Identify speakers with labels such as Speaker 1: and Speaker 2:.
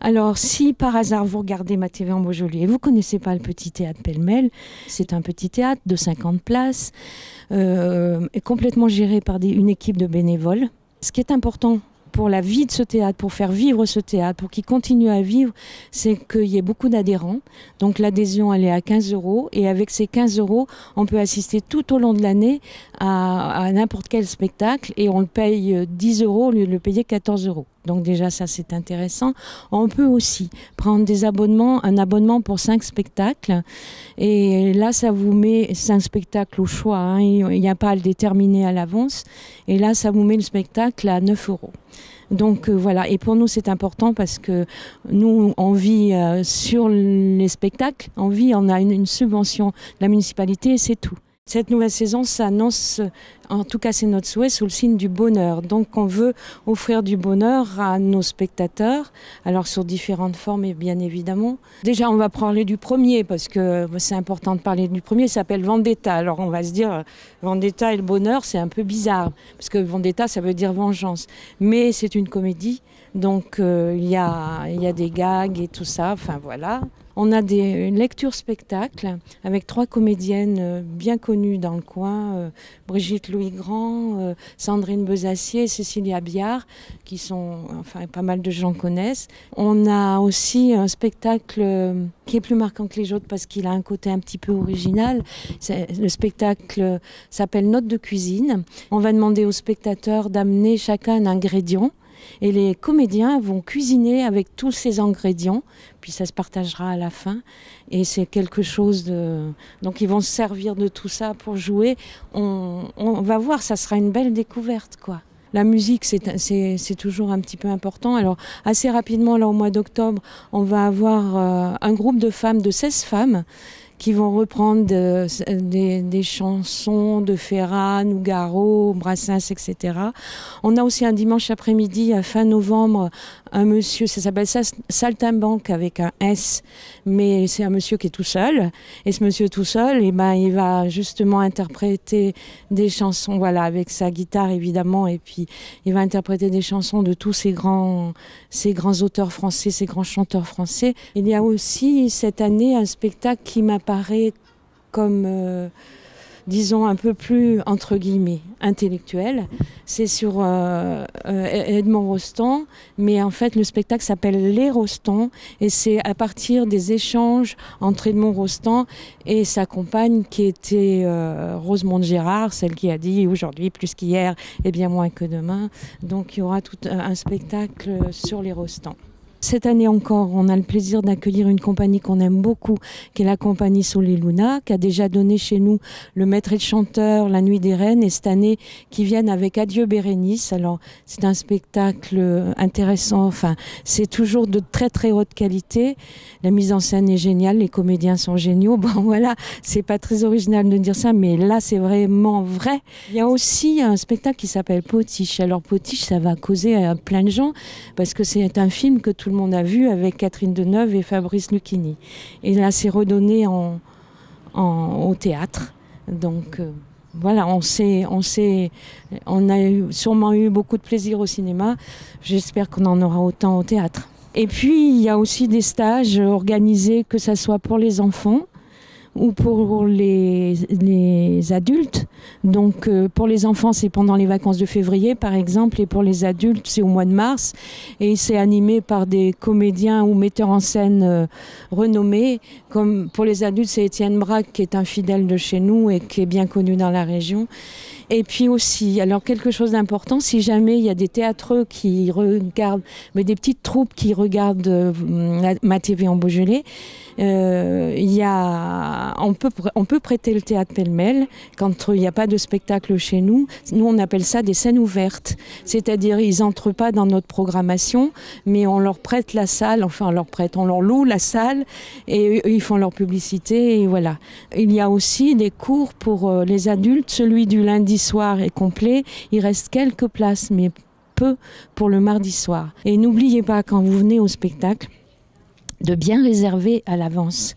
Speaker 1: Alors, si par hasard vous regardez ma TV en Beaujolais et vous ne connaissez pas le Petit Théâtre Pêle-Mêle, c'est un petit théâtre de 50 places, complètement géré par une équipe de bénévoles. Ce qui est important pour la vie de ce théâtre, pour faire vivre ce théâtre, pour qu'il continue à vivre, c'est qu'il y ait beaucoup d'adhérents. Donc l'adhésion, elle est à 15 € et avec ces 15 €, on peut assister tout au long de l'année à n'importe quel spectacle et on le paye 10 € au lieu de le payer 14 €. Donc déjà ça c'est intéressant. On peut aussi prendre un abonnement pour 5 spectacles et là ça vous met 5 spectacles au choix, hein. Il n'y a pas à le déterminer à l'avance et là ça vous met le spectacle à 9 €. Donc voilà, et pour nous c'est important parce que nous on vit sur les spectacles, on a une subvention de la municipalité et c'est tout. Cette nouvelle saison s'annonce, en tout cas c'est notre souhait, sous le signe du bonheur. Donc on veut offrir du bonheur à nos spectateurs, alors sur différentes formes bien évidemment. Déjà on va parler du premier parce que c'est important de parler du premier, il s'appelle Vendetta. Alors on va se dire Vendetta et le bonheur c'est un peu bizarre parce que Vendetta ça veut dire vengeance. Mais c'est une comédie donc il y a des gags et tout ça, enfin voilà. On a des lectures spectacles avec 3 comédiennes bien connues dans le coin, Brigitte Louis-Grand, Sandrine Bezacier et Cécilia Biard, qui sont, enfin pas mal de gens connaissent. On a aussi un spectacle qui est plus marquant que les autres parce qu'il a un côté un petit peu original. Le spectacle s'appelle Notes de cuisine. On va demander aux spectateurs d'amener chacun un ingrédient. Et les comédiens vont cuisiner avec tous ces ingrédients, puis ça se partagera à la fin. Et c'est quelque chose de... Donc ils vont se servir de tout ça pour jouer. On va voir, ça sera une belle découverte, quoi. La musique, c'est toujours un petit peu important. Alors, assez rapidement, là, au mois d'octobre, on va avoir un groupe de femmes, de 16 femmes, qui vont reprendre des chansons de Ferrat, Nougaro, Brassens, etc. On a aussi un dimanche après-midi, à fin novembre, un monsieur, ça s'appelle Saltimbanque avec un S, mais c'est un monsieur qui est tout seul. Et ce monsieur tout seul, il va justement interpréter des chansons, voilà, avec sa guitare évidemment, et puis il va interpréter des chansons de tous ces grands auteurs français, ces grands chanteurs français. Il y a aussi cette année un spectacle qui m'apparaît comme, disons, un peu plus, entre guillemets, intellectuel. C'est sur Edmond Rostand, mais en fait, le spectacle s'appelle Les Rostans, et c'est à partir des échanges entre Edmond Rostand et sa compagne, qui était Rosemonde Gérard, celle qui a dit « Aujourd'hui, plus qu'hier, et bien moins que demain ». Donc, il y aura tout un spectacle sur les Rostans. Cette année encore, on a le plaisir d'accueillir une compagnie qu'on aime beaucoup, qui est la compagnie Soleil Luna, qui a déjà donné chez nous le maître et le chanteur, La Nuit des Reines, et cette année, qui viennent avec Adieu Bérénice. Alors, c'est un spectacle intéressant, enfin, c'est toujours de très très haute qualité. La mise en scène est géniale, les comédiens sont géniaux. Bon, voilà, c'est pas très original de dire ça, mais là, c'est vraiment vrai. Il y a aussi un spectacle qui s'appelle Potiche. Alors, Potiche, ça va causer à plein de gens, parce que c'est un film que tout le monde a vu avec Catherine Deneuve et Fabrice Lucchini. Et là, c'est redonné au théâtre. Donc, voilà, on a sûrement eu beaucoup de plaisir au cinéma. J'espère qu'on en aura autant au théâtre. Et puis, il y a aussi des stages organisés, que ce soit pour les enfants ou pour les adultes. Donc pour les enfants, c'est pendant les vacances de février par exemple, et pour les adultes, c'est au mois de mars. Et c'est animé par des comédiens ou metteurs en scène renommés. Comme pour les adultes, c'est Étienne Braque, qui est un fidèle de chez nous et qui est bien connu dans la région. Et puis aussi, alors quelque chose d'important, si jamais il y a des théâtreux qui regardent, mais des petites troupes qui regardent ma TV en Beaujolais, on peut prêter le théâtre pêle-mêle quand il n'y a pas de spectacle chez nous. Nous, on appelle ça des scènes ouvertes. C'est-à-dire, ils n'entrent pas dans notre programmation, mais on leur prête la salle, enfin on leur loue la salle et ils font leur publicité et voilà. Il y a aussi des cours pour les adultes. Celui du lundi soir est complet. Il reste quelques places, mais peu pour le mardi soir. Et n'oubliez pas, quand vous venez au spectacle, de bien réserver à l'avance.